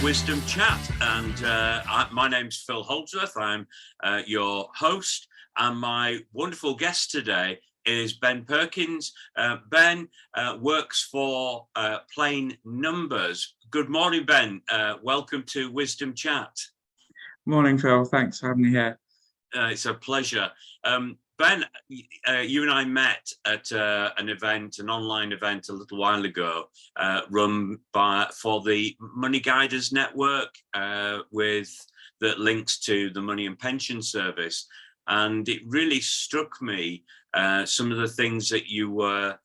Wisdom Chat, and my name's Phil Holdsworth. I'm your host, and my wonderful guest today is Ben Perkins. Ben works for Plain Numbers. Good morning, Ben. Welcome to Wisdom Chat. Morning, Phil. Thanks for having me here. It's a pleasure. Ben, you and I met at an online event a little while ago, run for the Money Guiders Network, that links to the Money and Pension Service. And it really struck me, some of the things that you were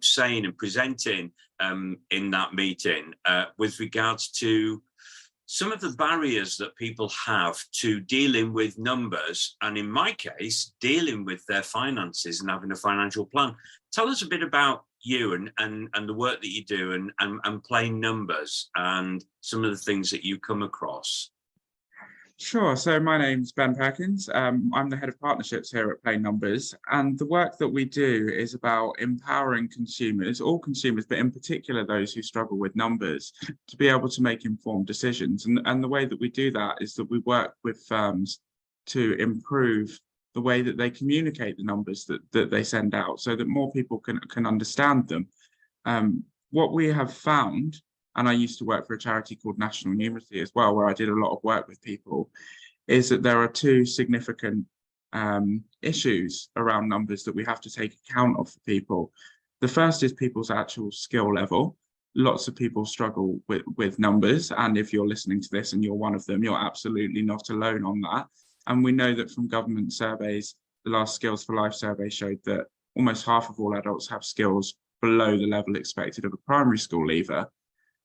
saying and presenting in that meeting with regards to some of the barriers that people have to dealing with numbers, and in my case, dealing with their finances and having a financial plan. Tell us a bit about you and the work that you do and Plain Numbers and some of the things that you come across. Sure. So my name's Ben Perkins. I'm the head of partnerships here at Plain Numbers, and the work that we do is about empowering consumers, all consumers, but in particular those who struggle with numbers, to be able to make informed decisions. And the way that we do that is that we work with firms to improve the way that they communicate the numbers that they send out, so that more people can understand them. What we have found, and I used to work for a charity called National Numeracy as well, where I did a lot of work with people, is that there are two significant issues around numbers that we have to take account of for people. The first is people's actual skill level. Lots of people struggle with numbers, and if you're listening to this and you're one of them, you're absolutely not alone on that. And we know that from government surveys, the last Skills for Life survey showed that almost half of all adults have skills below the level expected of a primary school leaver.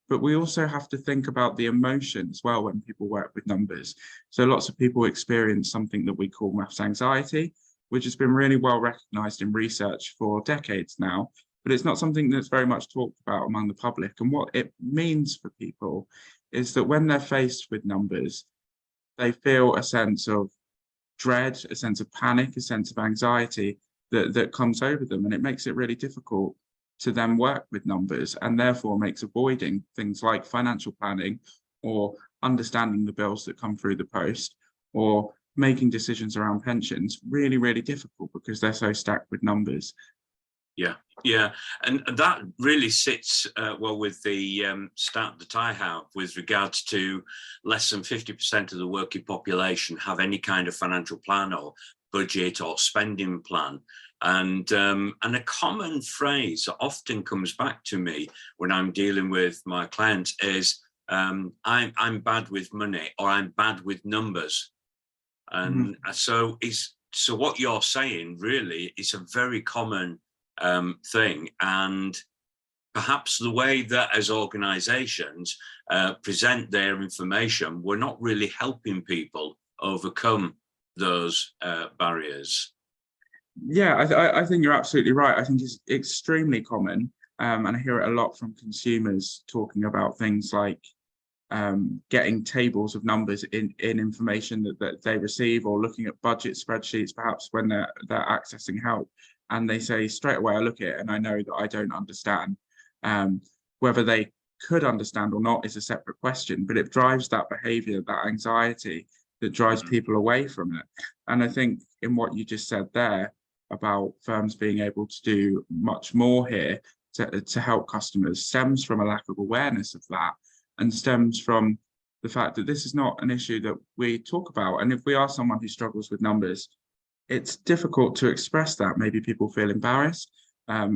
But we also have to think about the emotion as well when people work with numbers. So lots of people experience something that we call maths anxiety, which has been really well recognised in research for decades now, but it's not something that's very much talked about among the public. And what it means for people is that when they're faced with numbers, they feel a sense of dread, a sense of panic, a sense of anxiety that comes over them, and it makes it really difficult to then work with numbers, and therefore makes avoiding things like financial planning or understanding the bills that come through the post or making decisions around pensions really, really difficult because they're so stacked with numbers. Yeah, and that really sits well with the stat that I have with regards to less than 50% of the working population have any kind of financial plan or budget or spending plan. And a common phrase that often comes back to me when I'm dealing with my clients is, I'm bad with money, or I'm bad with numbers. And so what you're saying really is a very common thing. And perhaps the way that as organizations present their information, we're not really helping people overcome those barriers. Yeah, I think you're absolutely right. I think it's extremely common, and I hear it a lot from consumers talking about things like getting tables of numbers in information that they receive, or looking at budget spreadsheets perhaps when they're accessing help, and they say straight away, I look at it and I know that I don't understand. Whether they could understand or not is a separate question, but it drives that behavior, that anxiety that drives people away from it. And I think in what you just said there about firms being able to do much more here to help customers stems from a lack of awareness of that, and stems from the fact that this is not an issue that we talk about. And if we are someone who struggles with numbers, it's difficult to express that. Maybe people feel embarrassed,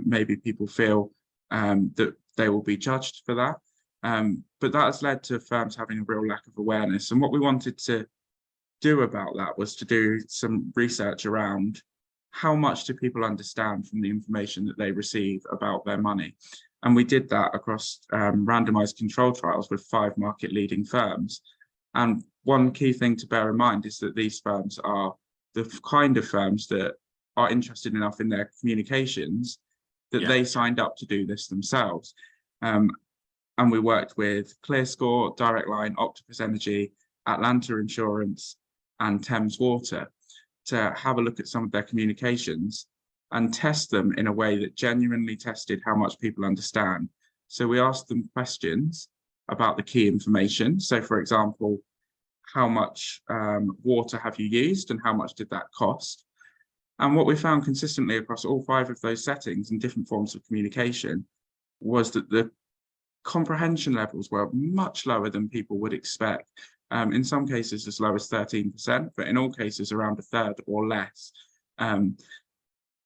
maybe people feel that they will be judged for that. But that has led to firms having a real lack of awareness. And what we wanted to do about that was to do some research around how much do people understand from the information that they receive about their money. And we did that across randomized control trials with 5 market-leading firms. And one key thing to bear in mind is that these firms are the kind of firms that are interested enough in their communications that they signed up to do this themselves. And we worked with ClearScore, Direct Line, Octopus Energy, Atlanta Insurance, and Thames Water to have a look at some of their communications and test them in a way that genuinely tested how much people understand. So we asked them questions about the key information. So for example, how much water have you used and how much did that cost? And what we found consistently across all 5 of those settings and different forms of communication was that the comprehension levels were much lower than people would expect. In some cases as low as 13%, but in all cases around a third or less.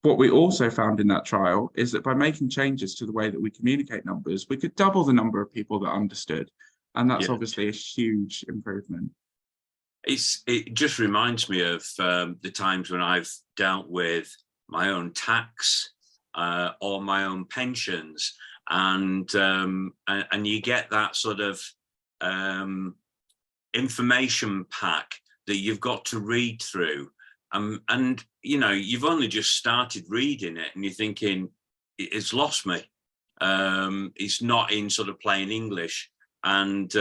What we also found in that trial is that by making changes to the way that we communicate numbers, we could double the number of people that understood. And that's obviously a huge improvement. It just reminds me of the times when I've dealt with my own tax or my own pensions, and you get that sort of information pack that you've got to read through, and you know, you've only just started reading it and you're thinking it's lost me. It's not in sort of plain English. And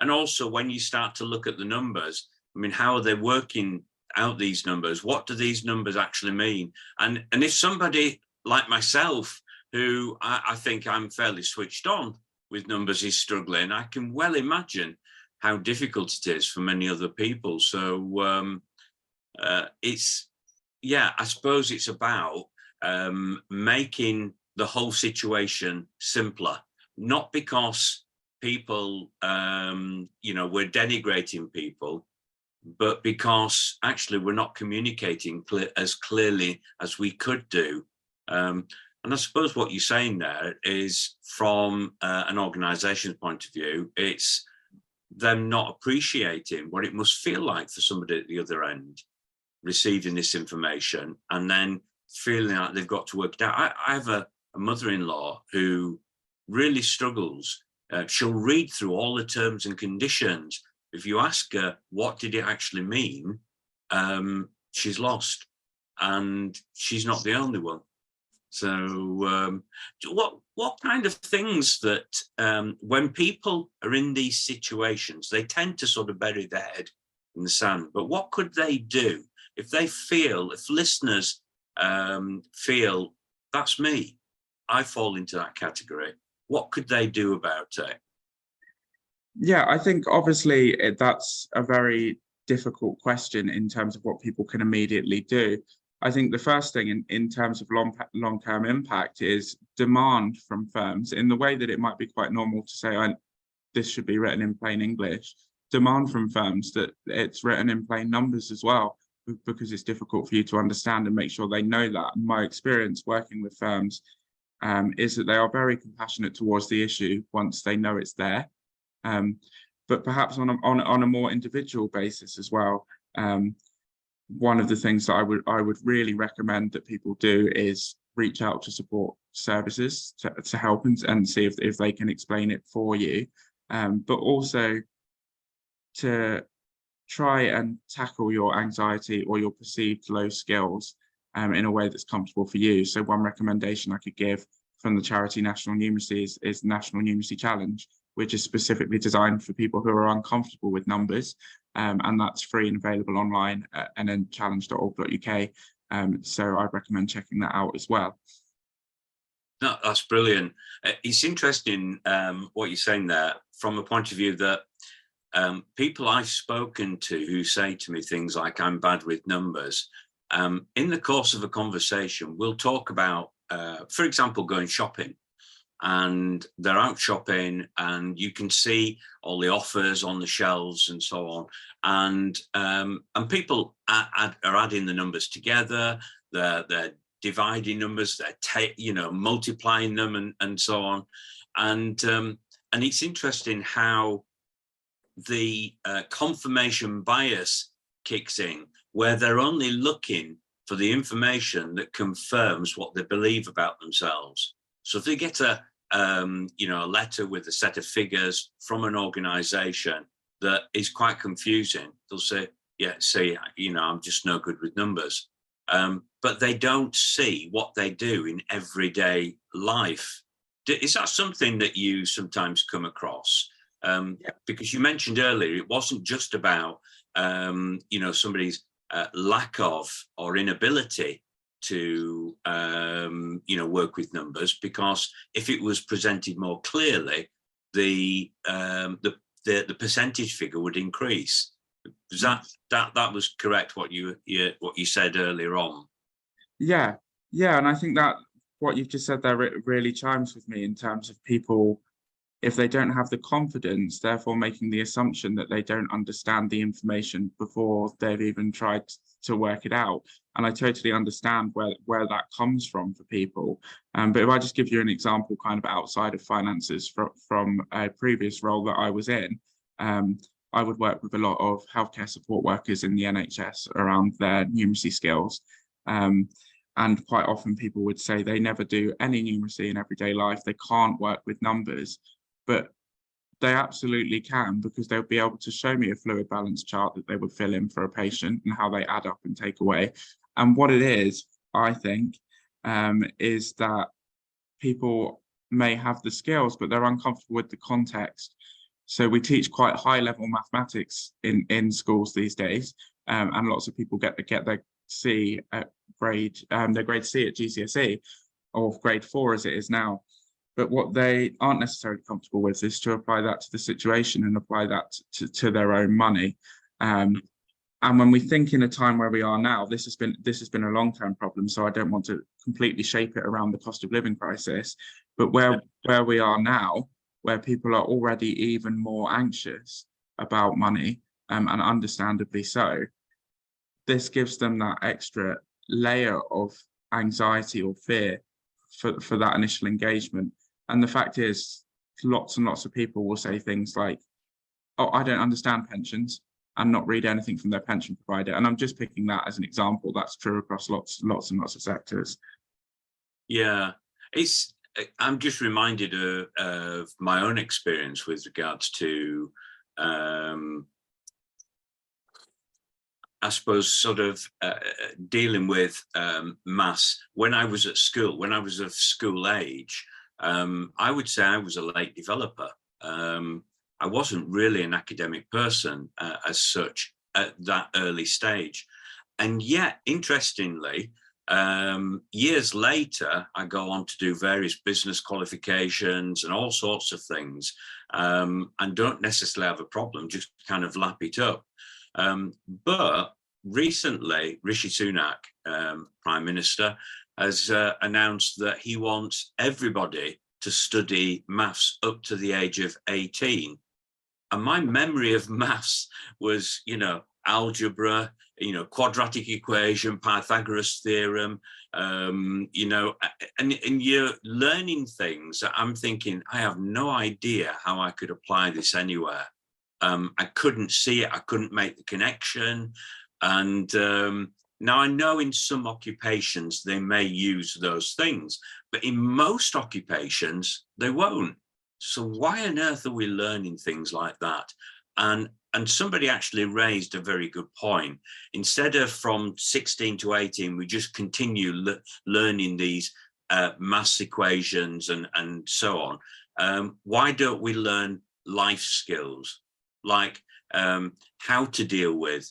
also when you start to look at the numbers, I mean, how are they working out these numbers? What do these numbers actually mean? And if somebody like myself, who I think I'm fairly switched on with numbers, is struggling, I can well imagine how difficult it is for many other people. So I suppose it's about making the whole situation simpler, not because people, we're denigrating people, but because actually we're not communicating as clearly as we could do. And I suppose what you're saying there is, from an organization's point of view, it's them not appreciating what it must feel like for somebody at the other end receiving this information and then feeling like they've got to work it out. I have a mother-in-law who really struggles. She'll read through all the terms and conditions. If you ask her, what did it actually mean? She's lost, and she's not the only one. So what kind of things that when people are in these situations, they tend to sort of bury their head in the sand, but what could they do if they feel, if listeners feel, that's me, I fall into that category, what could they do about it? Yeah, I think obviously that's a very difficult question in terms of what people can immediately do. I think the first thing in terms of long-term impact is demand from firms, in the way that it might be quite normal to say, this should be written in plain English. Demand from firms that it's written in plain numbers as well, because it's difficult for you to understand, and make sure they know that. And my experience working with firms is that they are very compassionate towards the issue once they know it's there. But perhaps on a more individual basis as well. One of the things that I would really recommend that people do is reach out to support services to help and see if they can explain it for you, but also to try and tackle your anxiety or your perceived low skills in a way that's comfortable for you. So one recommendation I could give from the charity National Numeracy is the National Numeracy Challenge, which is specifically designed for people who are uncomfortable with numbers. And that's free and available online at nnchallenge.org.uk. So I'd recommend checking that out as well. No, that's brilliant. It's interesting what you're saying there, from a point of view that people I've spoken to who say to me things like, I'm bad with numbers, in the course of a conversation, we'll talk about, for example, going shopping. And they're out shopping, and you can see all the offers on the shelves and so on. And people are adding the numbers together. They're dividing numbers. They're multiplying them and so on. And it's interesting how the confirmation bias kicks in, where they're only looking for the information that confirms what they believe about themselves. So if they get a letter with a set of figures from an organization that is quite confusing, they'll say, I'm just no good with numbers. But they don't see what they do in everyday life. Is that something that you sometimes come across? Because you mentioned earlier, it wasn't just about, somebody's lack of or inability to work with numbers, because if it was presented more clearly, the percentage figure would increase. Was that was correct what you said earlier on? Yeah, yeah, and I think that what you've just said there really chimes with me in terms of people, if they don't have the confidence, therefore making the assumption that they don't understand the information before they've even tried to work it out. And I totally understand where that comes from for people. But if I just give you an example kind of outside of finances from a previous role that I was in, I would work with a lot of healthcare support workers in the NHS around their numeracy skills. And quite often people would say they never do any numeracy in everyday life. They can't work with numbers, but they absolutely can, because they'll be able to show me a fluid balance chart that they would fill in for a patient and how they add up and take away. And what it is, I think, is that people may have the skills, but they're uncomfortable with the context. So we teach quite high level mathematics in schools these days, and lots of people get their C at their grade C at GCSE, or grade 4 as it is now. But what they aren't necessarily comfortable with is to apply that to the situation and apply that to their own money. And when we think in a time where we are now, this has been a long-term problem, so I don't want to completely shape it around the cost of living crisis. But where we are now, where people are already even more anxious about money, and understandably so, this gives them that extra layer of anxiety or fear for that initial engagement. And the fact is, lots and lots of people will say things like, oh, I don't understand pensions, and not read anything from their pension provider. And I'm just picking that as an example. That's true across lots and lots of sectors. Yeah, I'm just reminded of my own experience with regards to I suppose sort of dealing with maths. When I was at school, when I was of school age, I would say I was a late developer. I wasn't really an academic person as such at that early stage. And yet, interestingly, years later, I go on to do various business qualifications and all sorts of things, and don't necessarily have a problem, just kind of lap it up. But recently, Rishi Sunak, Prime Minister, has announced that he wants everybody to study maths up to the age of 18. And my memory of maths was, algebra, quadratic equation, Pythagoras theorem, and you're learning things that I'm thinking, I have no idea how I could apply this anywhere. I couldn't see it. I couldn't make the connection. And now I know in some occupations they may use those things, but in most occupations they won't. So why on earth are we learning things like that? And somebody actually raised a very good point. Instead of from 16 to 18, we just continue learning these maths equations and so on. Why don't we learn life skills, like how to deal with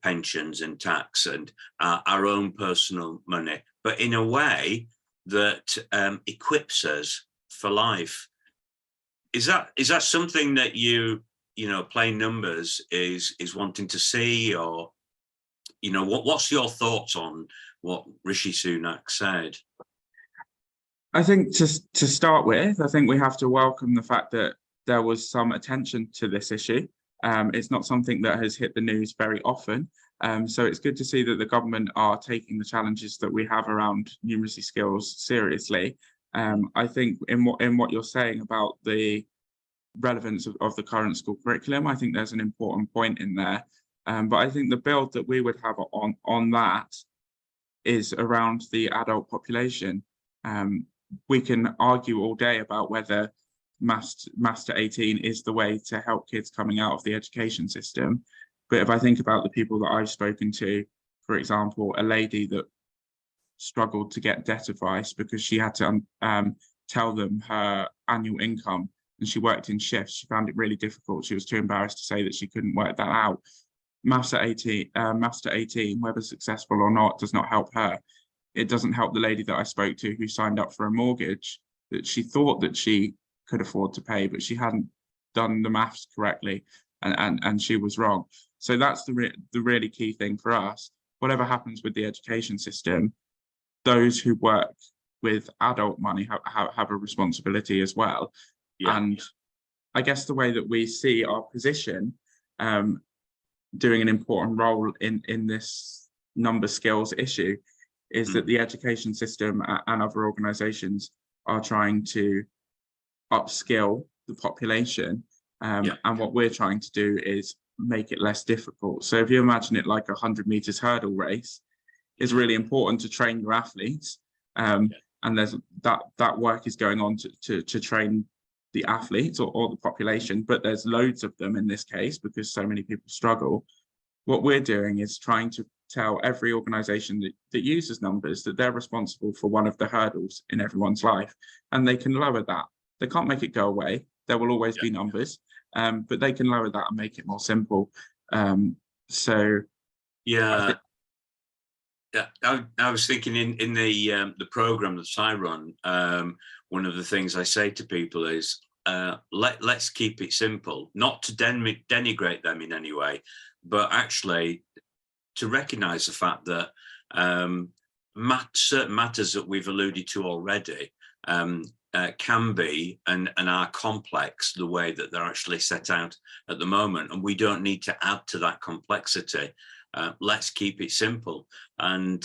pensions and tax and our own personal money, but in a way that equips us for life? Is that something that Plain Numbers is wanting to see, or what's your thoughts on what Rishi Sunak said? I think to start with, I think we have to welcome the fact that there was some attention to this issue. It's not something that has hit the news very often. So it's good to see that the government are taking the challenges that we have around numeracy skills seriously. I think in what you're saying about the relevance of the current school curriculum, I think there's an important point in there. But I think the build that we would have on that is around the adult population. We can argue all day about whether maths to 18 is the way to help kids coming out of the education system. But if I think about the people that I've spoken to, for example, a lady that struggled to get debt advice because she had to tell them her annual income, and she worked in shifts. She found it really difficult. She was too embarrassed to say that she couldn't work that out. Maths to 18, whether successful or not, does not help her. It doesn't help the lady that I spoke to who signed up for a mortgage, that she thought that she could afford to pay, but she hadn't done the maths correctly, and she was wrong. So that's the really key thing for us. Whatever happens with the education system, those who work with adult money have a responsibility as well. Yeah. And I guess the way that we see our position doing an important role in this number skills issue is that the education system and other organizations are trying to upskill the population. And what we're trying to do is make it less difficult. So if you imagine it like a 100 meters hurdle race, it's really important to train your athletes. And there's that work is going on to train the athletes or the population, but there's loads of them in this case because so many people struggle. What we're doing is trying to tell every organization that uses numbers that they're responsible for one of the hurdles in everyone's life, and they can lower that. They can't make it go away. There will always be numbers, but they can lower that and make it more simple. I was thinking in the program that I run, one of the things I say to people is let's keep it simple, not to denigrate them in any way, but actually to recognize the fact that certain matters that we've alluded to already can be and are complex the way that they're actually set out at the moment, and we don't need to add to that complexity. Let's keep it simple. And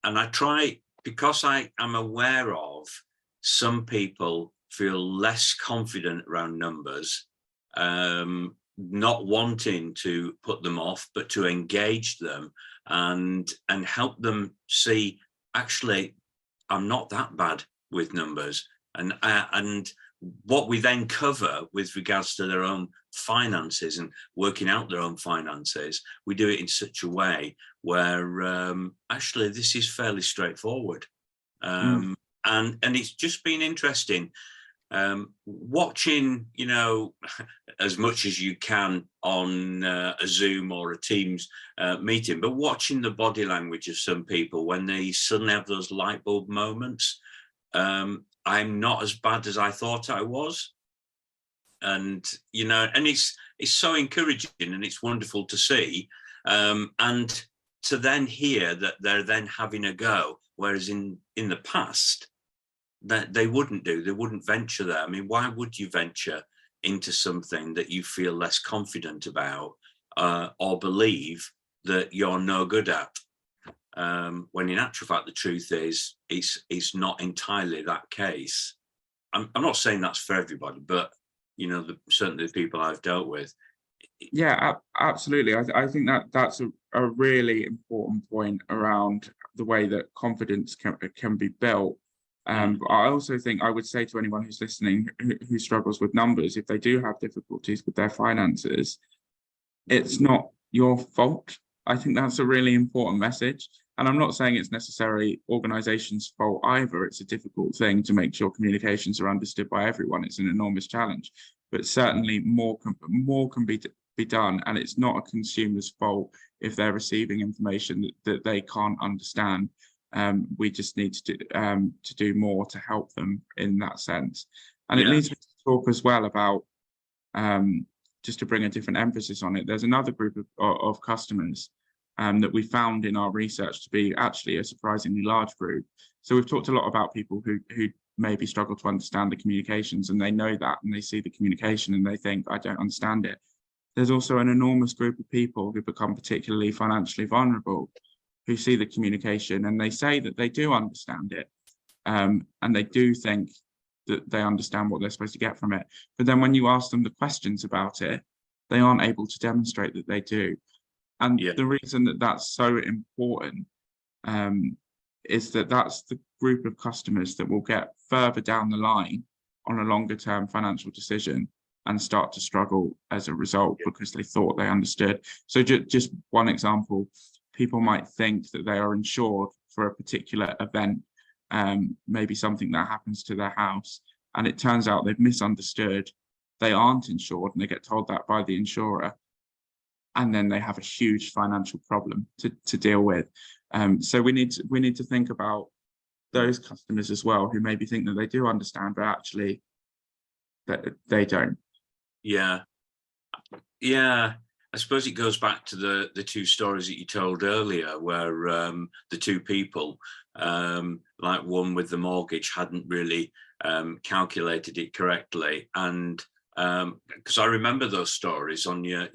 I try, because I am aware of some people feel less confident around numbers, not wanting to put them off, but to engage them and help them see, actually, I'm not that bad with numbers. And what we then cover with regards to their own finances and working out their own finances, we do it in such a way where actually this is fairly straightforward. And it's just been interesting watching, you know, as much as you can on a Zoom or a Teams meeting, but watching the body language of some people when they suddenly have those light bulb moments. I'm not as bad as I thought I was. And, you know, and it's so encouraging and it's wonderful to see. And to then hear that they're then having a go, whereas in the past, that they wouldn't venture there. I mean, why would you venture into something that you feel less confident about or believe that you're no good at? When in actual fact, the truth is, it's not entirely that case. I'm not saying that's for everybody, but, you know, certainly the people I've dealt with. Yeah, absolutely. I think that's a really important point around the way that confidence can be built. But I also think I would say to anyone who's listening who struggles with numbers, if they do have difficulties with their finances, it's not your fault. I think that's a really important message. And I'm not saying it's necessarily organizations' fault either. It's a difficult thing to make sure communications are understood by everyone. It's an enormous challenge, but certainly more can be done. And it's not a consumer's fault if they're receiving information that they can't understand. We just need to do more to help them in that sense. And it leads me to talk as well about, just to bring a different emphasis on it, there's another group of customers that we found in our research to be actually a surprisingly large group. So we've talked a lot about people who maybe struggle to understand the communications, and they know that, and they see the communication and they think, I don't understand it. There's also an enormous group of people who become particularly financially vulnerable, who see the communication and they say that they do understand it, and they do think that they understand what they're supposed to get from it. But then when you ask them the questions about it, they aren't able to demonstrate that they do. And the reason that that's so important is that that's the group of customers that will get further down the line on a longer term financial decision and start to struggle as a result because they thought they understood. So just one example, people might think that they are insured for a particular event, maybe something that happens to their house, and it turns out they've misunderstood. They aren't insured, and they get told that by the insurer, and then they have a huge financial problem to deal with. So we need to think about those customers as well, who maybe think that they do understand, but actually that they don't. Yeah. Yeah, I suppose it goes back to the two stories that you told earlier, where the two people, like one with the mortgage, hadn't really calculated it correctly, and because I remember those stories on your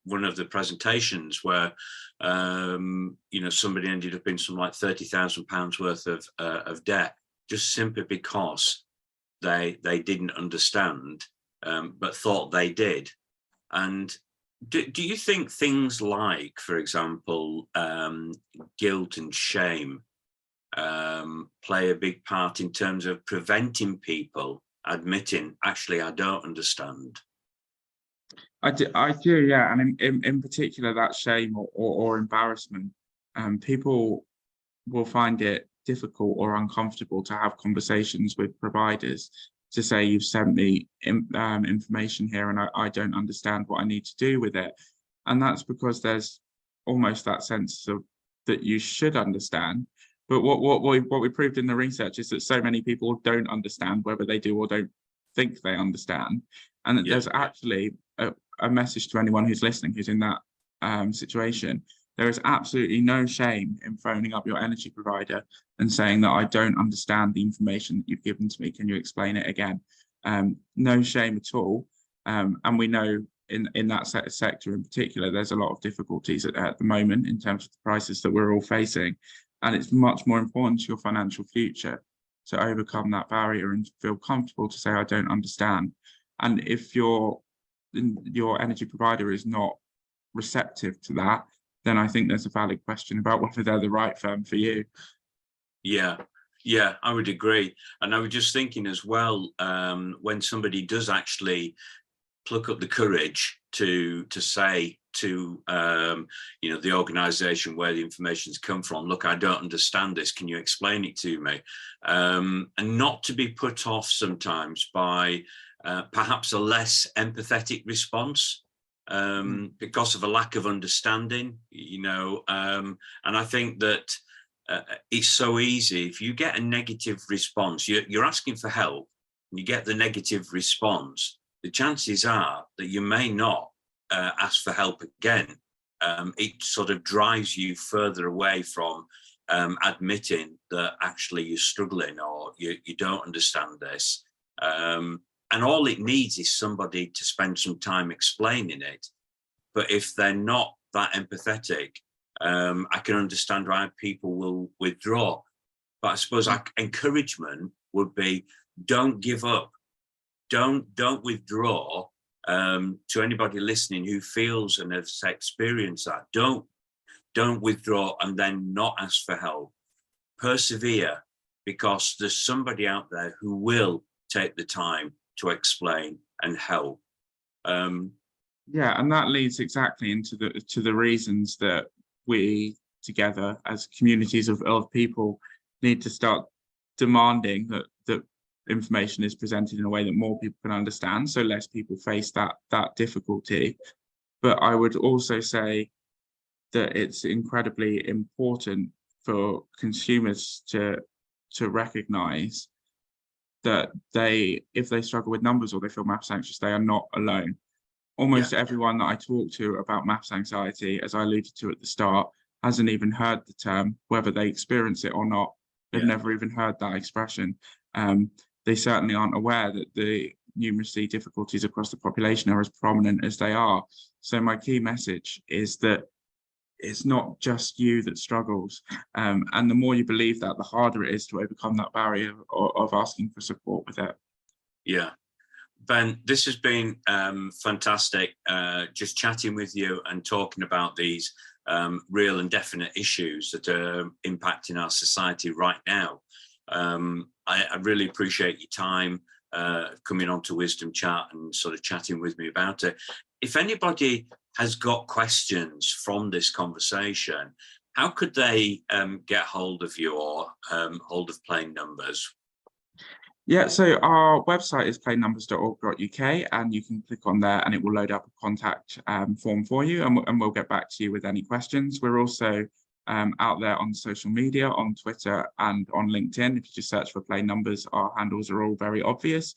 one of the presentations where somebody ended up in some like £30,000 worth of debt just simply because they didn't understand, but thought they did. And do you think things like, for example, guilt and shame play a big part in terms of preventing people admitting, actually, I don't understand? I do, yeah. And in particular, that shame or embarrassment, people will find it difficult or uncomfortable to have conversations with providers to say, you've sent me information here and I don't understand what I need to do with it. And that's because there's almost that sense of that you should understand. But what we proved in the research is that so many people don't understand, whether they do or don't think they understand. And that there's actually a message to anyone who's listening, who's in that situation. There is absolutely no shame in phoning up your energy provider and saying that I don't understand the information that you've given to me. Can you explain it again? No shame at all. And we know in that sector in particular, there's a lot of difficulties at the moment in terms of the prices that we're all facing. And it's much more important to your financial future to overcome that barrier and feel comfortable to say, I don't understand. And if your energy provider is not receptive to that, then I think there's a valid question about whether they're the right firm for you. Yeah, I would agree. And I was just thinking as well, when somebody does actually pluck up the courage to say to the organization where the information's come from, look, I don't understand this, can you explain it to me? And not to be put off sometimes by perhaps a less empathetic response, because of a lack of understanding, and I think that it's so easy. If you get a negative response, you're asking for help, and you get the negative response, the chances are that you may not ask for help again. It sort of drives you further away from admitting that actually you're struggling or you don't understand this. And all it needs is somebody to spend some time explaining it. But if they're not that empathetic, I can understand why people will withdraw. But I suppose encouragement would be, don't give up. Don't withdraw. To anybody listening who feels and has experienced that, don't withdraw and then not ask for help. Persevere, because there's somebody out there who will take the time to explain and help. Yeah, and that leads exactly into the reasons that we together as communities of people need to start demanding that information is presented in a way that more people can understand, so less people face that difficulty. But I would also say that it's incredibly important for consumers to recognize that if they struggle with numbers or they feel maths anxious, they are not alone. Almost everyone that I talk to about maths anxiety, as I alluded to at the start, hasn't even heard the term, whether they experience it or not. They've never even heard that expression. They certainly aren't aware that the numeracy difficulties across the population are as prominent as they are. So my key message is that it's not just you that struggles. And the more you believe that, the harder it is to overcome that barrier of asking for support with it. Yeah. Ben, this has been fantastic, just chatting with you and talking about these real and definite issues that are impacting our society right now. I really appreciate your time coming on to Wisdom Chat and sort of chatting with me about it. If anybody has got questions from this conversation, how could they get hold of you or hold of Plain Numbers? Yeah, so our website is plainnumbers.org.uk, and you can click on there and it will load up a contact form for you, and we'll get back to you with any questions. We're also out there on social media, on Twitter and on LinkedIn. If you just search for Plain Numbers, our handles are all very obvious.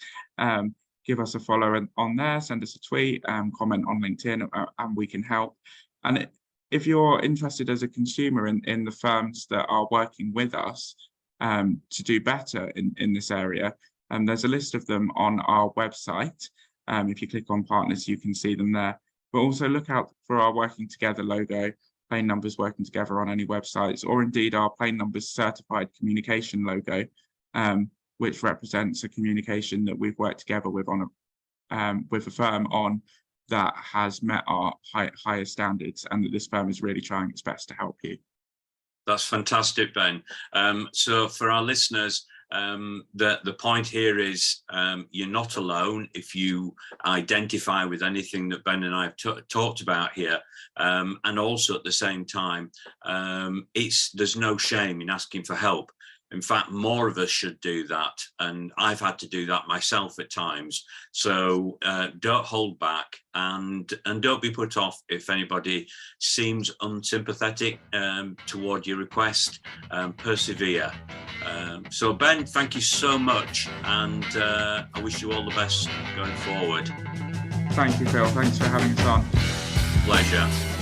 Give us a follow on there, send us a tweet, comment on LinkedIn, and we can help. And if you're interested as a consumer in the firms that are working with us to do better in this area, there's a list of them on our website. If you click on partners, you can see them there. But also look out for our Working Together logo, Plain Numbers working together on any websites, or indeed our Plain Numbers certified communication logo, which represents a communication that we've worked together with with a firm on that has met our higher standards, and that this firm is really trying its best to help you. That's fantastic, Ben. So for our listeners, the point here is you're not alone if you identify with anything that Ben and I have talked about here, and also at the same time, there's no shame in asking for help. In fact, more of us should do that, and I've had to do that myself at times. So don't hold back, and don't be put off if anybody seems unsympathetic toward your request. Persevere. So Ben, thank you so much, and I wish you all the best going forward. Thank you, Phil. Thanks for having us on. Pleasure.